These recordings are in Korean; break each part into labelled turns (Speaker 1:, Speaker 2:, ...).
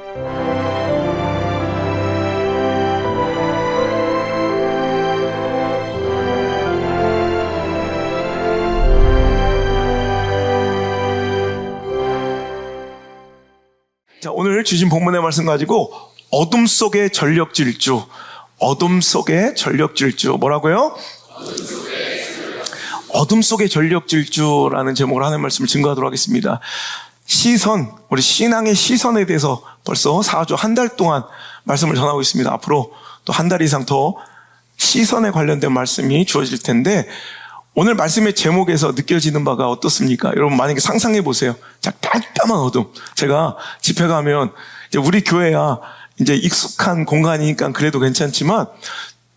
Speaker 1: 자, 오늘 주신 본문의 말씀 가지고 어둠 속의 전력 질주, 어둠 속의 전력 질주, 뭐라고요? 어둠 속의 전력 질주라는 제목으로 하나님의 말씀을 증거하도록 하겠습니다. 시선, 우리 신앙의 시선에 대해서 벌써 4주 한 달 동안 말씀을 전하고 있습니다. 앞으로 또 한 달 이상 더 시선에 관련된 말씀이 주어질 텐데, 오늘 말씀의 제목에서 느껴지는 바가 어떻습니까? 여러분 만약에 상상해 보세요. 자, 깜깜한 어둠. 제가 집회 가면 이제 우리 교회야 이제 익숙한 공간이니까 그래도 괜찮지만,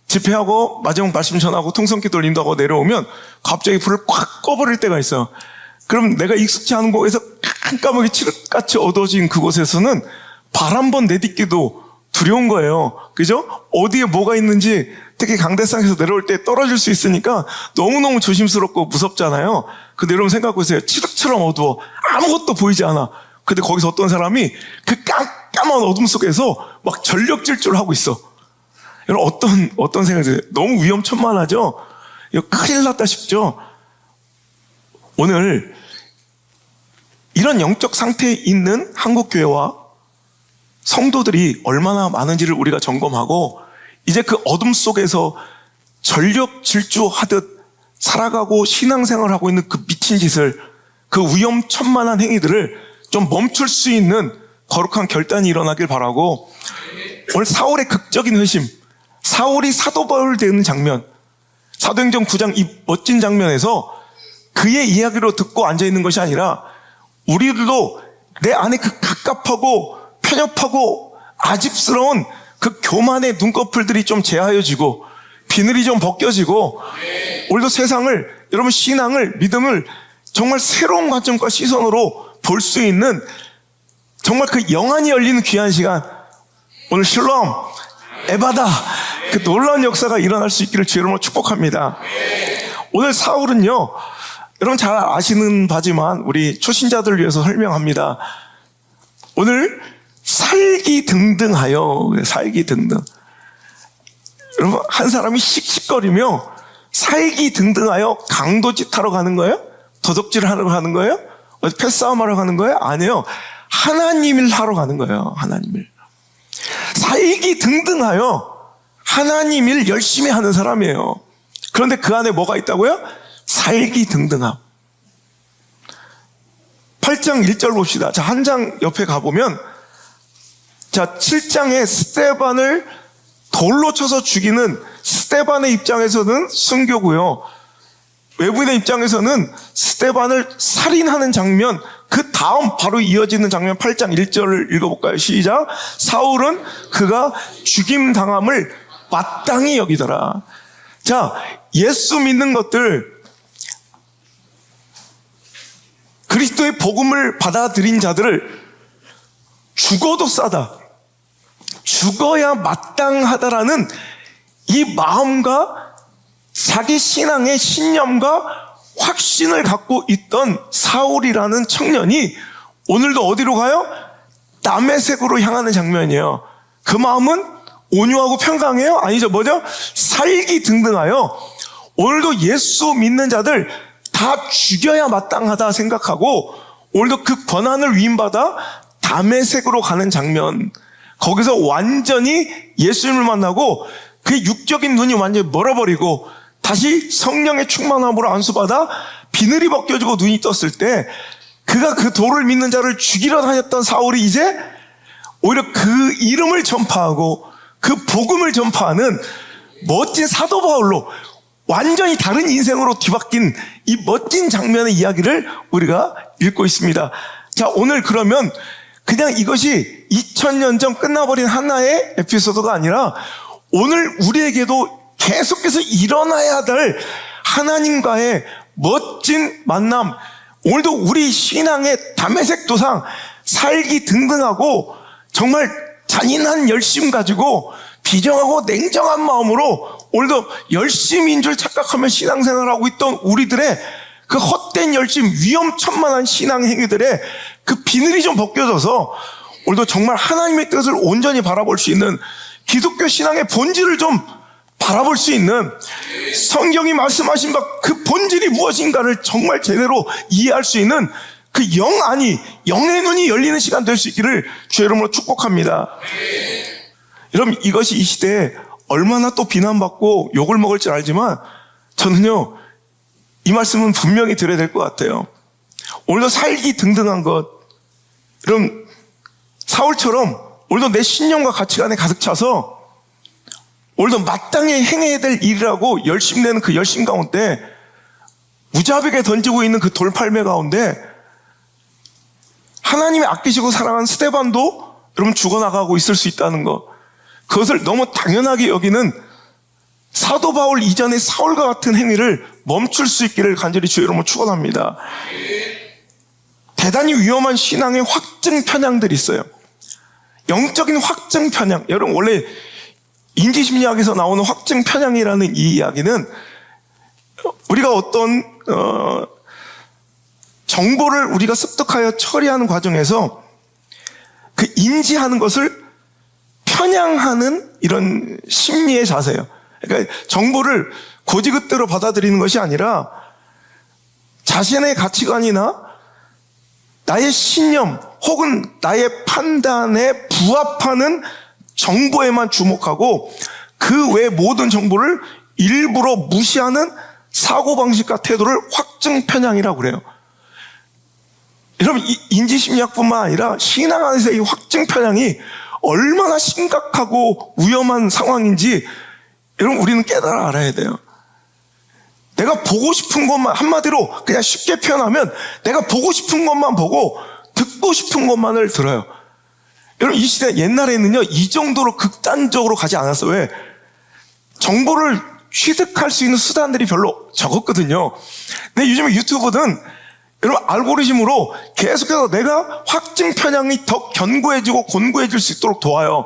Speaker 1: 집회하고 마지막 말씀 전하고 통성기도를 인도하고 내려오면 갑자기 불을 꽉 꺼버릴 때가 있어요. 그럼 내가 익숙지 않은 곳에서 깜깜하게 칠흑같이 어두워진 그곳에서는 발 한 번 내딛기도 두려운 거예요. 그죠? 어디에 뭐가 있는지, 특히 강대상에서 내려올 때 떨어질 수 있으니까 너무너무 조심스럽고 무섭잖아요. 근데 여러분 생각해보세요. 칠흑처럼 어두워. 아무것도 보이지 않아. 근데 거기서 어떤 사람이 그 깜깜한 어둠 속에서 막 전력 질주를 하고 있어. 여러분 어떤 생각이 드세요? 너무 위험천만하죠? 이거 큰일 났다 싶죠? 오늘 이런 영적 상태에 있는 한국교회와 성도들이 얼마나 많은지를 우리가 점검하고, 이제 그 어둠 속에서 전력 질주하듯 살아가고 신앙생활을 하고 있는 그 미친 짓을, 그 위험천만한 행위들을 좀 멈출 수 있는 거룩한 결단이 일어나길 바라고, 오늘 사울의 극적인 회심, 사울이 사도 바울 되는 장면, 사도행전 9장 이 멋진 장면에서 그의 이야기로 듣고 앉아있는 것이 아니라 우리들도 내 안에 그 갑갑하고 편협하고 아집스러운 그 교만의 눈꺼풀들이 좀 제하여지고 비늘이 좀 벗겨지고, 오늘도 세상을, 여러분 신앙을, 믿음을 정말 새로운 관점과 시선으로 볼 수 있는 정말 그 영안이 열리는 귀한 시간, 오늘 실롬 에바다, 그 놀라운 역사가 일어날 수 있기를 주의 이름으로 축복합니다. 오늘 사울은요, 여러분 잘 아시는 바지만 우리 초신자들을 위해서 설명합니다. 오늘 살기등등하여, 살기등등. 여러분 한 사람이 씩씩거리며 살기등등하여 강도짓 하러 가는 거예요? 도적질 하러 가는 거예요? 패싸움 하러 가는 거예요? 아니에요. 하나님을 하러 가는 거예요. 하나님을. 살기등등하여 하나님 일 열심히 하는 사람이에요. 그런데 그 안에 뭐가 있다고요? 살기등등함. 8장 1절 봅시다. 자, 한 장 옆에 가보면, 자, 7장에 스데반을 돌로 쳐서 죽이는 스데반의 입장에서는 순교고요, 외부인의 입장에서는 스데반을 살인하는 장면, 그 다음 바로 이어지는 장면 8장 1절을 읽어볼까요? 시작. 사울은 그가 죽임당함을 마땅히 여기더라. 자, 예수 믿는 것들, 그리스도의 복음을 받아들인 자들을 죽어도 싸다, 죽어야 마땅하다라는 이 마음과 자기 신앙의 신념과 확신을 갖고 있던 사울이라는 청년이 오늘도 어디로 가요? 다메섹으로 향하는 장면이에요. 그 마음은 온유하고 평강해요? 아니죠. 뭐죠? 살기등등하여 오늘도 예수 믿는 자들 다 죽여야 마땅하다 생각하고, 오늘도 그 권한을 위임받아 다메섹으로 가는 장면, 거기서 완전히 예수님을 만나고 그의 육적인 눈이 완전히 멀어버리고 다시 성령의 충만함으로 안수받아 비늘이 벗겨지고 눈이 떴을 때, 그가 그 도를 믿는 자를 죽이러 다녔던 사울이 이제 오히려 그 이름을 전파하고 그 복음을 전파하는 멋진 사도 바울로 완전히 다른 인생으로 뒤바뀐 이 멋진 장면의 이야기를 우리가 읽고 있습니다. 자, 오늘 그러면 그냥 이것이 2000년 전 끝나버린 하나의 에피소드가 아니라 오늘 우리에게도 계속해서 일어나야 될 하나님과의 멋진 만남, 오늘도 우리 신앙의 다메섹 도상, 살기등등하고 정말 잔인한 열심 가지고 비정하고 냉정한 마음으로 오늘도 열심인 줄 착각하며 신앙생활하고 있던 우리들의 그 헛된 열심, 위험천만한 신앙 행위들의 그 비늘이 좀 벗겨져서 오늘도 정말 하나님의 뜻을 온전히 바라볼 수 있는 기독교 신앙의 본질을 좀 바라볼 수 있는, 성경이 말씀하신 바 그 본질이 무엇인가를 정말 제대로 이해할 수 있는 그 영의 눈이 열리는 시간 될 수 있기를 주의 이름으로 축복합니다. 여러분, 이것이 이 시대에 얼마나 또 비난받고 욕을 먹을 줄 알지만 저는요, 이 말씀은 분명히 드려야 될 것 같아요. 오늘도 살기 등등한 것, 여러분, 사울처럼 오늘도 내 신념과 가치관에 가득 차서 오늘도 마땅히 행해야 될 일이라고 열심내는 그 열심 가운데, 무자비하게 던지고 있는 그 돌팔매 가운데 하나님이 아끼시고 사랑한 스데반도 여러분 죽어나가고 있을 수 있다는 것, 그것을 너무 당연하게 여기는 사도 바울 이전의 사울과 같은 행위를 멈출 수 있기를 간절히 주의 이름으로 축원합니다. 대단히 위험한 신앙의 확증 편향들이 있어요. 영적인 확증 편향. 여러분, 원래 인지심리학에서 나오는 확증 편향이라는 이 이야기는 우리가 어떤 정보를 우리가 습득하여 처리하는 과정에서 그 인지하는 것을 편향하는 이런 심리의 자세예요. 그러니까 정보를 고지그대로 받아들이는 것이 아니라 자신의 가치관이나 나의 신념 혹은 나의 판단에 부합하는 정보에만 주목하고 그 외 모든 정보를 일부러 무시하는 사고방식과 태도를 확증 편향이라고 그래요. 여러분, 인지심리학뿐만 아니라 신앙 안에서 이 확증 편향이 얼마나 심각하고 위험한 상황인지 여러분, 우리는 깨달아 알아야 돼요. 내가 보고 싶은 것만, 한마디로 그냥 쉽게 표현하면 내가 보고 싶은 것만 보고 듣고 싶은 것만을 들어요. 여러분, 이 시대 옛날에는요, 이 정도로 극단적으로 가지 않았어요. 왜? 정보를 취득할 수 있는 수단들이 별로 적었거든요. 근데 요즘에 유튜브든 여러분 알고리즘으로 계속해서 내가 확증 편향이 더 견고해지고 곤고해질 수 있도록 도와요.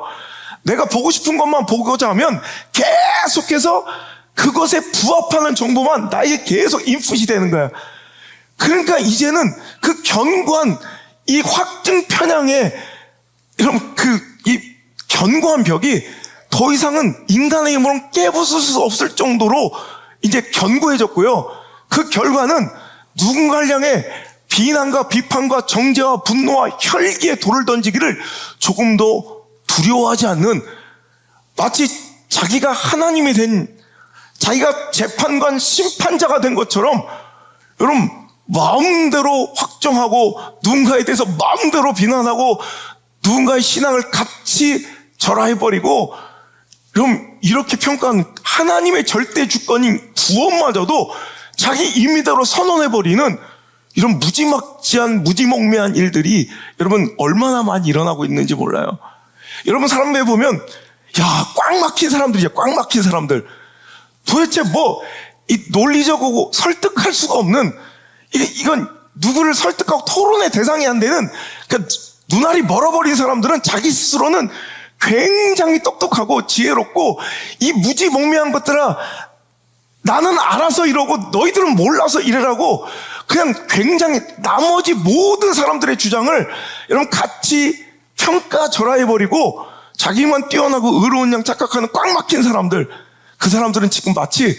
Speaker 1: 내가 보고 싶은 것만 보고자 하면 계속해서 그것에 부합하는 정보만 나에게 계속 인풋이 되는 거야. 그러니까 이제는 그 견고한 이 확증 편향에 여러분 이 견고한 벽이 더 이상은 인간의 힘으로는 깨부술 수 없을 정도로 이제 견고해졌고요. 그 결과는 누군가를 향해 비난과 비판과 정죄와 분노와 혈기에 돌을 던지기를 조금도 두려워하지 않는, 마치 자기가 하나님이 된, 자기가 재판관 심판자가 된 것처럼 여러분 마음대로 확정하고 누군가에 대해서 마음대로 비난하고 누군가의 신앙을 같이 절하해버리고, 여러분 이렇게 평가한 하나님의 절대 주권인 구원마저도 자기 임의대로 선언해버리는 이런 무지막지한 무지몽매한 일들이 여러분 얼마나 많이 일어나고 있는지 몰라요. 여러분 사람들 보면 꽉 막힌 사람들이야. 꽉 막힌 사람들. 도대체 이 논리적이고 설득할 수가 없는, 이건 누구를 설득하고 토론의 대상이 안 되는, 그러니까 눈알이 멀어버린 사람들은 자기 스스로는 굉장히 똑똑하고 지혜롭고 이 무지몽매한 것들아 나는 알아서 이러고 너희들은 몰라서 이래라고 그냥 굉장히 나머지 모든 사람들의 주장을 여러분 같이 평가절하해버리고 자기만 뛰어나고 의로운 양 착각하는 꽉 막힌 사람들, 그 사람들은 지금 마치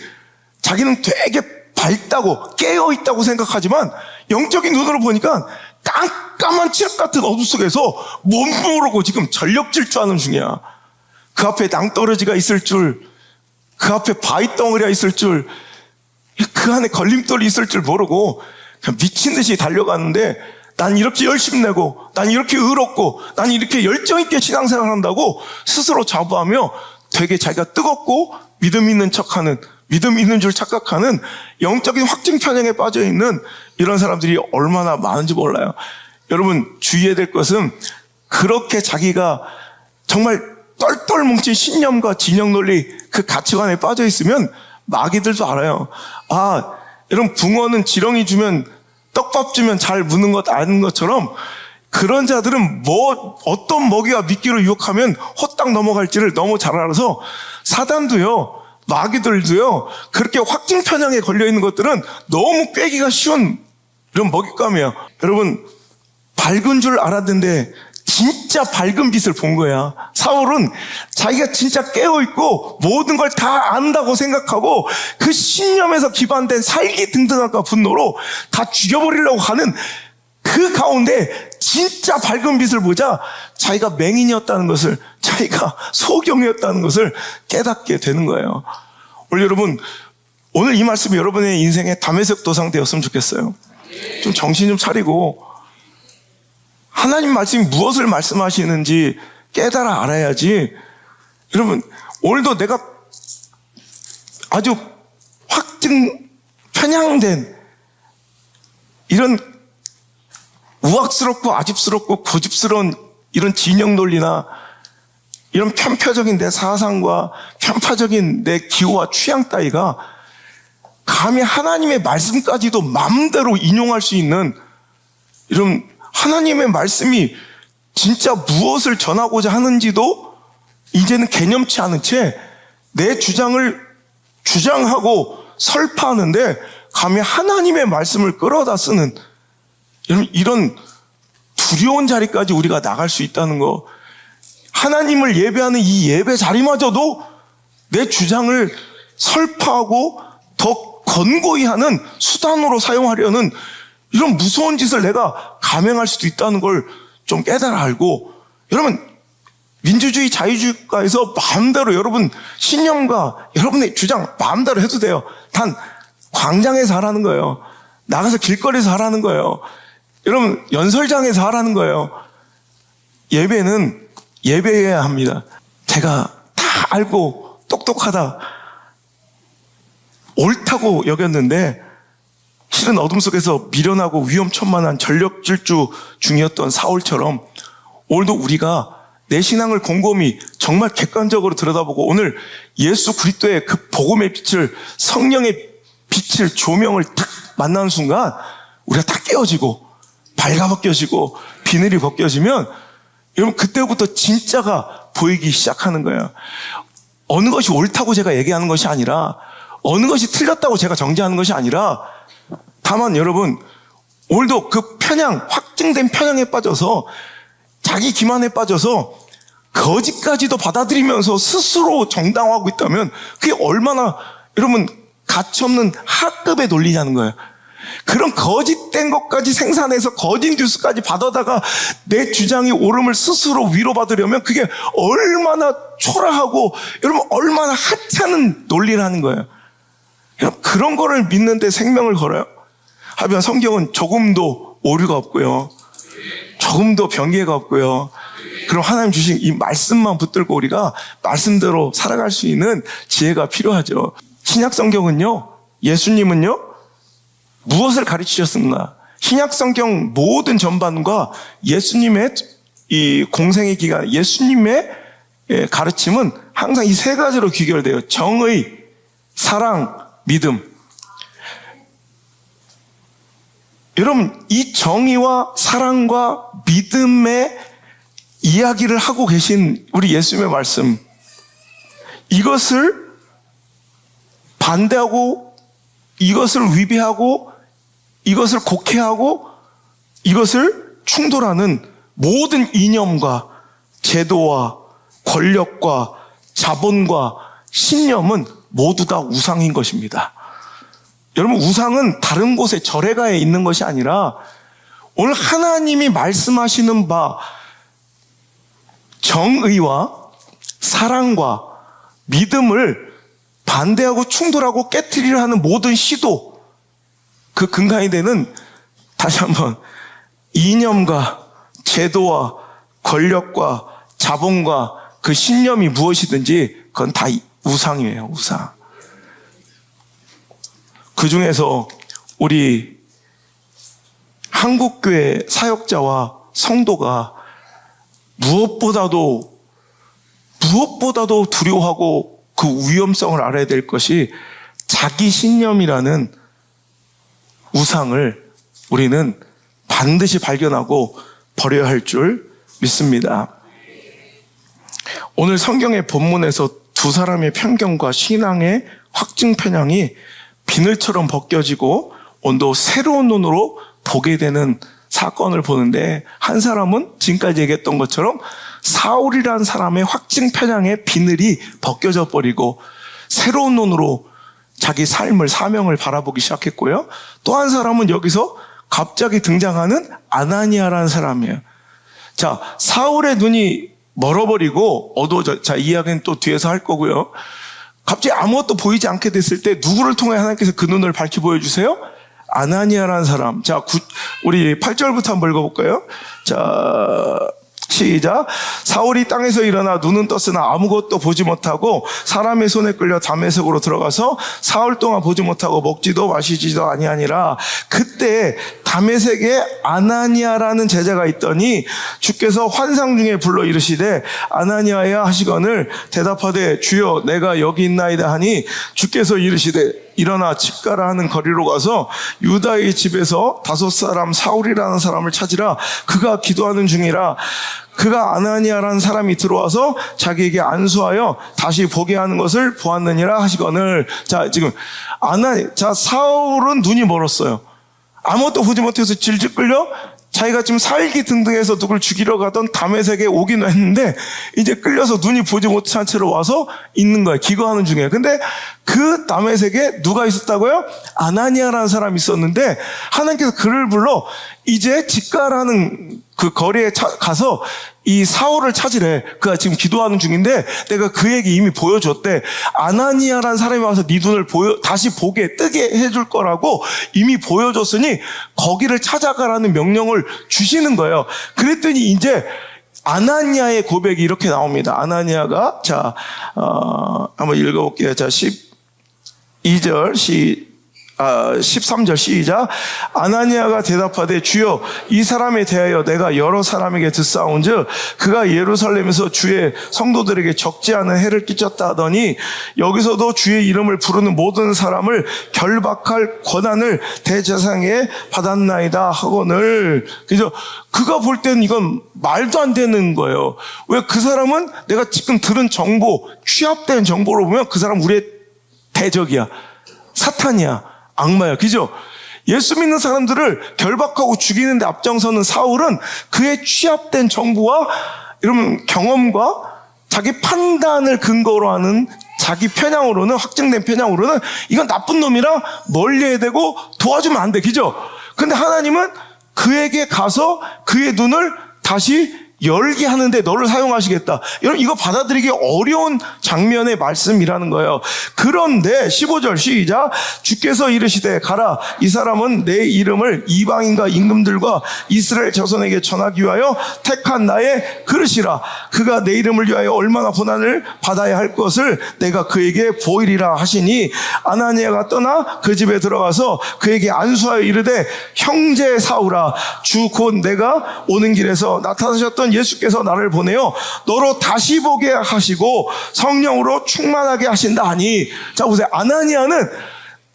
Speaker 1: 자기는 되게 밝다고 깨어있다고 생각하지만 영적인 눈으로 보니까 깜깜한 칠흑 같은 어둠 속에서 못 모르고 지금 전력 질주하는 중이야. 그 앞에 낭떠러지가 있을 줄, 그 앞에 바위 덩어리가 있을 줄, 그 안에 걸림돌이 있을 줄 모르고 그냥 미친 듯이 달려가는데, 난 이렇게 열심히 내고 난 이렇게 의롭고 난 이렇게 열정 있게 신앙생활 한다고 스스로 자부하며 되게 자기가 뜨겁고 믿음 있는 척하는, 믿음 있는 줄 착각하는 영적인 확증 편향에 빠져있는 이런 사람들이 얼마나 많은지 몰라요. 여러분 주의해야 될 것은, 그렇게 자기가 정말 똘똘 뭉친 신념과 진영 논리 그 가치관에 빠져있으면 마귀들도 알아요. 여러분 붕어는 지렁이 주면, 떡밥 주면 잘 무는 것 아는 것처럼 그런 자들은 어떤 먹이와 미끼로 유혹하면 호딱 넘어갈지를 너무 잘 알아서 사단도요, 마귀들도요, 그렇게 확증 편향에 걸려있는 것들은 너무 꿰기가 쉬운 이런 먹잇감이에요. 여러분 밝은 줄 알았는데 진짜 진짜 밝은 빛을 본 거야. 사울은 자기가 진짜 깨어있고 모든 걸 다 안다고 생각하고 그 신념에서 기반된 살기 등등함과 분노로 다 죽여버리려고 하는 그 가운데 진짜 밝은 빛을 보자 자기가 맹인이었다는 것을, 자기가 소경이었다는 것을 깨닫게 되는 거예요. 오늘 여러분, 오늘 이 말씀이 여러분의 인생의 담에색 도상 되었으면 좋겠어요. 좀 정신 좀 차리고 하나님 말씀이 무엇을 말씀하시는지 깨달아 알아야지. 여러분, 오늘도 내가 아주 편향된 이런 우악스럽고 아집스럽고 고집스러운 이런 진영 논리나 이런 편파적인 내 사상과 편파적인 내 기호와 취향 따위가 감히 하나님의 말씀까지도 마음대로 인용할 수 있는 이런 하나님의 말씀이 진짜 무엇을 전하고자 하는지도 이제는 개념치 않은 채 내 주장을 주장하고 설파하는데 감히 하나님의 말씀을 끌어다 쓰는 이런 두려운 자리까지 우리가 나갈 수 있다는 거. 하나님을 예배하는 이 예배 자리마저도 내 주장을 설파하고 더 권고히 하는 수단으로 사용하려는 이런 무서운 짓을 내가 감행할 수도 있다는 걸 좀 깨달아 알고, 여러분, 민주주의 자유주의 국가에서 마음대로 여러분 신념과 여러분의 주장 마음대로 해도 돼요. 단 광장에서 하라는 거예요. 나가서 길거리에서 하라는 거예요. 여러분, 연설장에서 하라는 거예요. 예배는 예배해야 합니다. 제가 다 알고 똑똑하다, 옳다고 여겼는데 실은 어둠 속에서 미련하고 위험천만한 전력 질주 중이었던 사울처럼 오늘도 우리가 내 신앙을 곰곰이 정말 객관적으로 들여다보고 오늘 예수 그리스도의 그 복음의 빛을, 성령의 빛을, 조명을 딱 만나는 순간 우리가 딱 깨어지고 발가 벗겨지고 비늘이 벗겨지면 여러분 그때부터 진짜가 보이기 시작하는 거예요. 어느 것이 옳다고 제가 얘기하는 것이 아니라, 어느 것이 틀렸다고 제가 정죄하는 것이 아니라, 다만 여러분 오늘도 그 편향, 확증된 편향에 빠져서 자기 기만에 빠져서 거짓까지도 받아들이면서 스스로 정당화하고 있다면 그게 얼마나 여러분 가치없는 하급의 논리냐는 거예요. 그런 거짓된 것까지 생산해서 거짓 뉴스까지 받아다가 내 주장이 옳음을 스스로 위로받으려면 그게 얼마나 초라하고 여러분 얼마나 하찮은 논리라는 거예요. 여러분 그런 거를 믿는데 생명을 걸어요? 하지만 성경은 조금도 오류가 없고요, 조금도 변개가 없고요. 그럼 하나님 주신 이 말씀만 붙들고 우리가 말씀대로 살아갈 수 있는 지혜가 필요하죠. 신약 성경은요, 예수님은요 무엇을 가르치셨습니까? 신약 성경 모든 전반과 예수님의 이 공생의 기간, 예수님의 가르침은 항상 이 세 가지로 귀결돼요. 정의, 사랑, 믿음. 여러분 이 정의와 사랑과 믿음의 이야기를 하고 계신 우리 예수님의 말씀, 이것을 반대하고 이것을 위배하고 이것을 곡해하고 이것을 충돌하는 모든 이념과 제도와 권력과 자본과 신념은 모두 다 우상인 것입니다. 여러분 우상은 다른 곳에 절에가에 있는 것이 아니라 오늘 하나님이 말씀하시는 바 정의와 사랑과 믿음을 반대하고 충돌하고 깨트리려 하는 모든 시도, 그 근간이 되는, 다시 한번, 이념과 제도와 권력과 자본과 그 신념이 무엇이든지 그건 다 우상이에요. 우상. 그 중에서 우리 한국교회 사역자와 성도가 무엇보다도 두려워하고 그 위험성을 알아야 될 것이 자기 신념이라는 우상을 우리는 반드시 발견하고 버려야 할 줄 믿습니다. 오늘 성경의 본문에서 두 사람의 편견과 신앙의 확증 편향이 비늘처럼 벗겨지고 오늘도 새로운 눈으로 보게 되는 사건을 보는데 한 사람은 지금까지 얘기했던 것처럼 사울이라는 사람의 확증 편향의 비늘이 벗겨져 버리고 새로운 눈으로 자기 삶을 사명을 바라보기 시작했고요. 또 한 사람은 여기서 갑자기 등장하는 아나니아라는 사람이에요. 자, 사울의 눈이 멀어버리고 어두워져. 자, 이 이야기는 또 뒤에서 할 거고요. 갑자기 아무것도 보이지 않게 됐을 때 누구를 통해 하나님께서 그 눈을 밝히 보여주세요? 아나니아라는 사람. 자, 우리 8절부터 한번 읽어볼까요? 자, 시작. 사울이 땅에서 일어나 눈은 떴으나 아무것도 보지 못하고 사람의 손에 끌려 다메섹으로 들어가서 사흘 동안 보지 못하고 먹지도 마시지도 아니하니라. 그때 다메섹에 아나니아라는 제자가 있더니 주께서 환상 중에 불러 이르시되 아나니아야 하시거늘 대답하되 주여 내가 여기 있나이다 하니 주께서 이르시되 일어나 집 가라 하는 거리로 가서 유다의 집에서 5 사울이라는 사람을 찾으라. 그가 기도하는 중이라. 그가 아나니아라는 사람이 들어와서 자기에게 안수하여 다시 보게 하는 것을 보았느니라 하시거늘. 자, 지금 자, 사울은 눈이 멀었어요. 아무것도 보지 못해서 질질 끌려 자기가 지금 살기 등등해서 누굴 죽이러 가던 다메섹에 오긴 했는데 이제 끌려서 눈이 보지 못한 채로 와서 있는 거예요. 기거하는 중에. 근데 그 다메섹에 누가 있었다고요? 아나니아라는 사람이 있었는데 하나님께서 그를 불러 이제 집가라는 그 거리에 가서 이 사울을 찾으래. 그가 지금 기도하는 중인데 내가 그에게 이미 보여줬대. 아나니아라는 사람이 와서 네 눈을 다시 뜨게 해줄 거라고 이미 보여줬으니 거기를 찾아가라는 명령을 주시는 거예요. 그랬더니 이제 아나니아의 고백이 이렇게 나옵니다. 아나니아가 자 한번 읽어볼게요. 자 12절 13절 시작. 아나니아가 대답하되 주여 이 사람에 대하여 내가 여러 사람에게 듣사온즉 그가 예루살렘에서 주의 성도들에게 적지 않은 해를 끼쳤다 하더니 여기서도 주의 이름을 부르는 모든 사람을 결박할 권한을 대제사장에 받았나이다 하거늘. 그죠? 그가 볼 때는 이건 말도 안 되는 거예요. 왜? 그 사람은 내가 지금 들은 정보, 취합된 정보로 보면 그 사람 우리의 대적이야. 사탄이야. 악마야. 그죠? 예수 믿는 사람들을 결박하고 죽이는데 앞장서는 사울은 그의 취합된 정보와 이런 경험과 자기 판단을 근거로 하는 자기 편향으로는, 확증된 편향으로는 이건 나쁜 놈이라 멀리해야 되고 도와주면 안 돼. 그죠? 근데 하나님은 그에게 가서 그의 눈을 다시 열게 하는데 너를 사용하시겠다. 여러분 이거 받아들이기 어려운 장면의 말씀이라는 거예요. 그런데 15절 시작. 주께서 이르시되 가라. 이 사람은 내 이름을 이방인과 임금들과 이스라엘 자손에게 전하기 위하여 택한 나의 그릇이라. 그가 내 이름을 위하여 얼마나 고난을 받아야 할 것을 내가 그에게 보이리라 하시니 아나니아가 떠나 그 집에 들어가서 그에게 안수하여 이르되 형제 사울아 주 곧 내가 오는 길에서 나타나셨던 예수께서 나를 보내어 너로 다시 보게 하시고 성령으로 충만하게 하신다 하니. 자 보세요. 아나니아는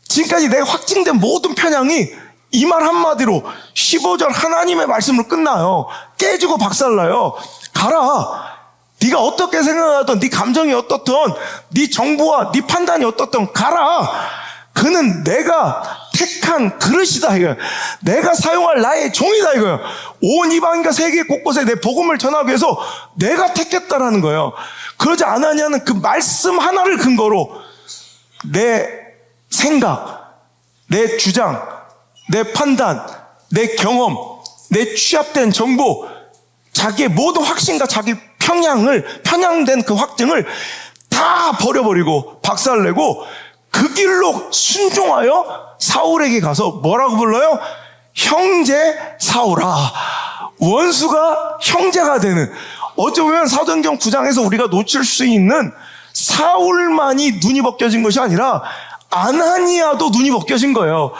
Speaker 1: 지금까지 내가 확증된 모든 편향이 이 말 한마디로 15절 하나님의 말씀으로 끝나요. 깨지고 박살나요. 가라. 네가 어떻게 생각하던, 네 감정이 어떻던, 네 정보와 네 판단이 어떻던 가라. 그는 내가 택한 그릇이다 이거야. 내가 사용할 나의 종이다 이거야. 온 이방인과 세계 곳곳에 내 복음을 전하기 위해서 내가 택했다라는 거예요. 그러자 아나니아는 그 말씀 하나를 근거로 내 생각, 내 주장, 내 판단, 내 경험, 내 취합된 정보, 자기의 모든 확신과 자기 편향된 그 확증을 다 버려버리고 박살내고 그 길로 순종하여 사울에게 가서 뭐라고 불러요? 형제 사울아. 원수가 형제가 되는, 어찌 보면 사도행전 9장에서 우리가 놓칠 수 있는 사울만이 눈이 벗겨진 것이 아니라 아나니아도 눈이 벗겨진 거예요.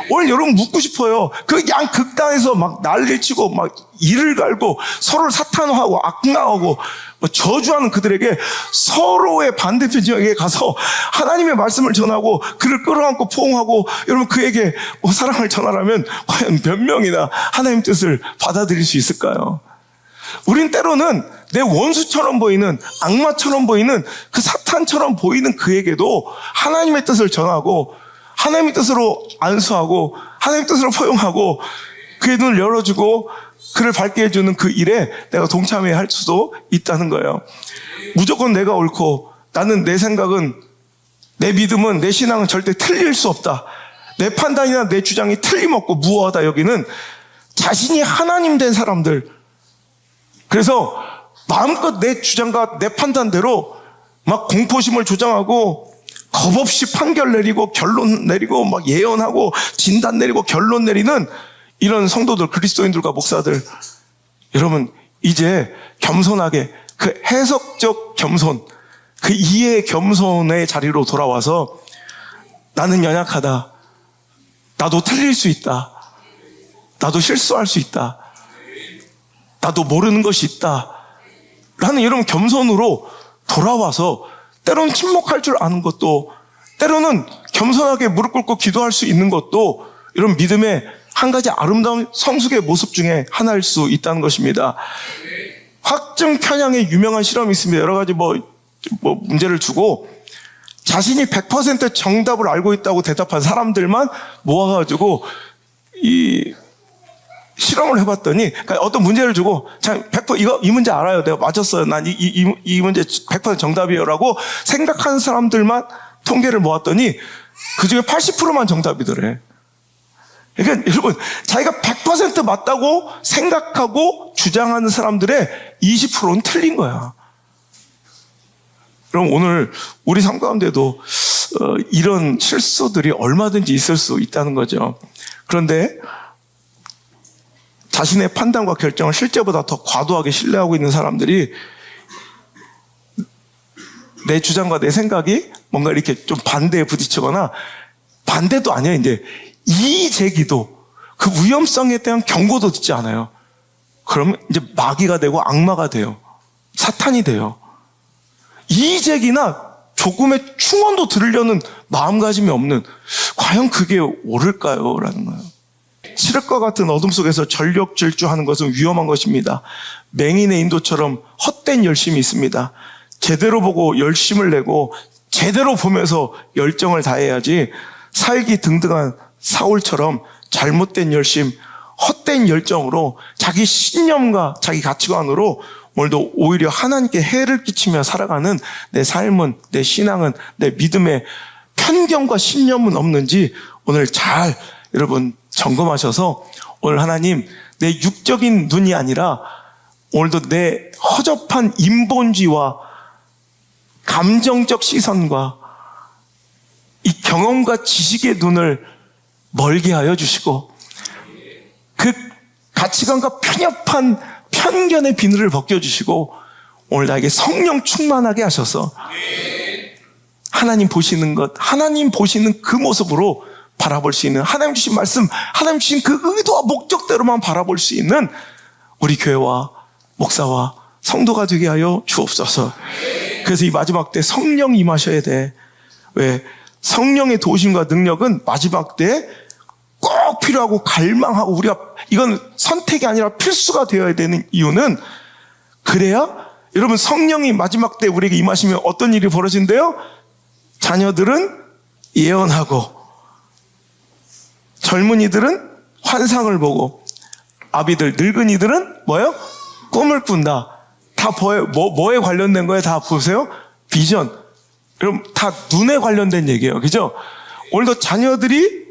Speaker 1: 오늘 여러분 묻고 싶어요. 그 양 극단에서 막 난리를 치고 막 이를 갈고 서로를 사탄화하고 악마하고 저주하는 그들에게 서로의 반대편 지역에 가서 하나님의 말씀을 전하고 그를 끌어안고 포옹하고 여러분 그에게 사랑을 전하라면 과연 몇 명이나 하나님 뜻을 받아들일 수 있을까요? 우린 때로는 내 원수처럼 보이는, 악마처럼 보이는, 그 사탄처럼 보이는 그에게도 하나님의 뜻을 전하고 하나님의 뜻으로 안수하고 하나님의 뜻으로 포용하고 그의 눈을 열어주고 그를 밝게 해주는 그 일에 내가 동참해야 할 수도 있다는 거예요. 무조건 내가 옳고 나는 내 생각은, 내 믿음은, 내 신앙은 절대 틀릴 수 없다. 내 판단이나 내 주장이 틀림없고 무어하다 여기는 자신이 하나님 된 사람들. 그래서 마음껏 내 주장과 내 판단대로 막 공포심을 조장하고 겁없이 판결 내리고 결론 내리고 막 예언하고 진단 내리고 결론 내리는 이런 성도들, 그리스도인들과 목사들, 여러분 이제 겸손하게 그 해석적 겸손, 그 이해 겸손의 자리로 돌아와서 나는 연약하다, 나도 틀릴 수 있다, 나도 실수할 수 있다, 나도 모르는 것이 있다 라는 이런 겸손으로 돌아와서 때로는 침묵할 줄 아는 것도, 때로는 겸손하게 무릎 꿇고 기도할 수 있는 것도 이런 믿음의 한 가지 아름다운 성숙의 모습 중에 하나일 수 있다는 것입니다. 확증 편향의 유명한 실험이 있습니다. 여러 가지 문제를 주고 자신이 100% 정답을 알고 있다고 대답한 사람들만 모아가지고 이 실험을 해봤더니, 그러니까 어떤 문제를 주고, 자, 100% 이 문제 알아요. 내가 맞췄어요. 난 이 문제 100% 정답이에요라고 생각하는 사람들만 통계를 모았더니 그 중에 80%만 정답이더래. 그러니까 여러분, 자기가 100% 맞다고 생각하고 주장하는 사람들의 20%는 틀린 거야. 그럼 오늘 우리 삶 가운데도 이런 실수들이 얼마든지 있을 수 있다는 거죠. 그런데 자신의 판단과 결정을 실제보다 더 과도하게 신뢰하고 있는 사람들이 내 주장과 내 생각이 뭔가 이렇게 좀 반대에 부딪히거나, 반대도 아니야, 이제 이의 제기도, 그 위험성에 대한 경고도 듣지 않아요. 그러면 이제 마귀가 되고 악마가 돼요. 사탄이 돼요. 이의 제기나 조금의 충언도 들으려는 마음가짐이 없는, 과연 그게 옳을까요? 라는 거예요. 칠흑과 같은 어둠 속에서 전력 질주하는 것은 위험한 것입니다. 맹인의 인도처럼 헛된 열심이 있습니다. 제대로 보고 열심을 내고 제대로 보면서 열정을 다해야지, 살기 등등한 사울처럼 잘못된 열심, 헛된 열정으로 자기 신념과 자기 가치관으로 오늘도 오히려 하나님께 해를 끼치며 살아가는 내 삶은, 내 신앙은, 내 믿음의 편견과 신념은 없는지 오늘 잘 여러분 점검하셔서, 오늘 하나님, 내 육적인 눈이 아니라 오늘도 내 허접한 인본주의와 감정적 시선과 이 경험과 지식의 눈을 멀게 하여 주시고, 그 가치관과 편협한 편견의 비늘을 벗겨주시고 오늘 나에게 성령 충만하게 하셔서 하나님 보시는 것, 하나님 보시는 그 모습으로 바라볼 수 있는, 하나님 주신 말씀, 하나님 주신 그 의도와 목적대로만 바라볼 수 있는 우리 교회와 목사와 성도가 되게 하여 주옵소서. 그래서 이 마지막 때 성령 임하셔야 돼. 왜? 성령의 도우심과 능력은 마지막 때 꼭 필요하고 갈망하고, 우리가 이건 선택이 아니라 필수가 되어야 되는 이유는, 그래야 여러분 성령이 마지막 때 우리에게 임하시면 어떤 일이 벌어진대요? 자녀들은 예언하고, 젊은이들은 환상을 보고, 아비들, 늙은이들은 뭐예요? 꿈을 꾼다. 다 뭐에 관련된 거예요? 다 보세요. 비전. 여러분 다 눈에 관련된 얘기예요. 그죠? 오늘도 자녀들이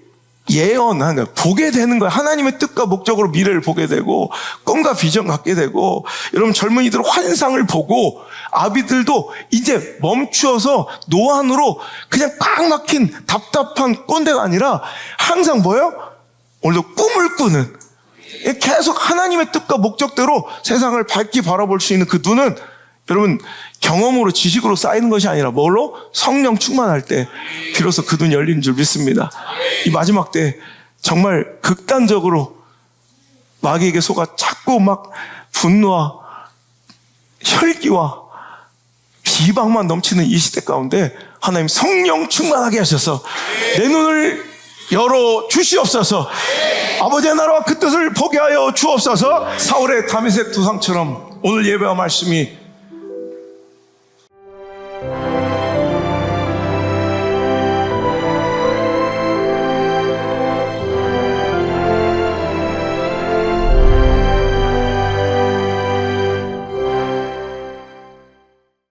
Speaker 1: 예언하는 거예요. 보게 되는 거예요. 하나님의 뜻과 목적으로 미래를 보게 되고, 꿈과 비전 갖게 되고, 여러분 젊은이들은 환상을 보고, 아비들도 이제 멈추어서 노안으로 그냥 꽉 막힌 답답한 꼰대가 아니라 항상 뭐예요? 오늘도 꿈을 꾸는, 계속 하나님의 뜻과 목적대로 세상을 밝게 바라볼 수 있는 그 눈은 여러분 경험으로, 지식으로 쌓이는 것이 아니라 뭘로? 성령 충만할 때 비로소 그 눈이 열리는 줄 믿습니다. 이 마지막 때 정말 극단적으로 마귀에게 속아 자꾸 막 분노와 혈기와 비방만 넘치는 이 시대 가운데 하나님 성령 충만하게 하셔서 내 눈을 열어 주시옵소서. 아버지의 나라와 그 뜻을 보게 하여 주옵소서. 사울의 다메섹 두상처럼 오늘 예배와 말씀이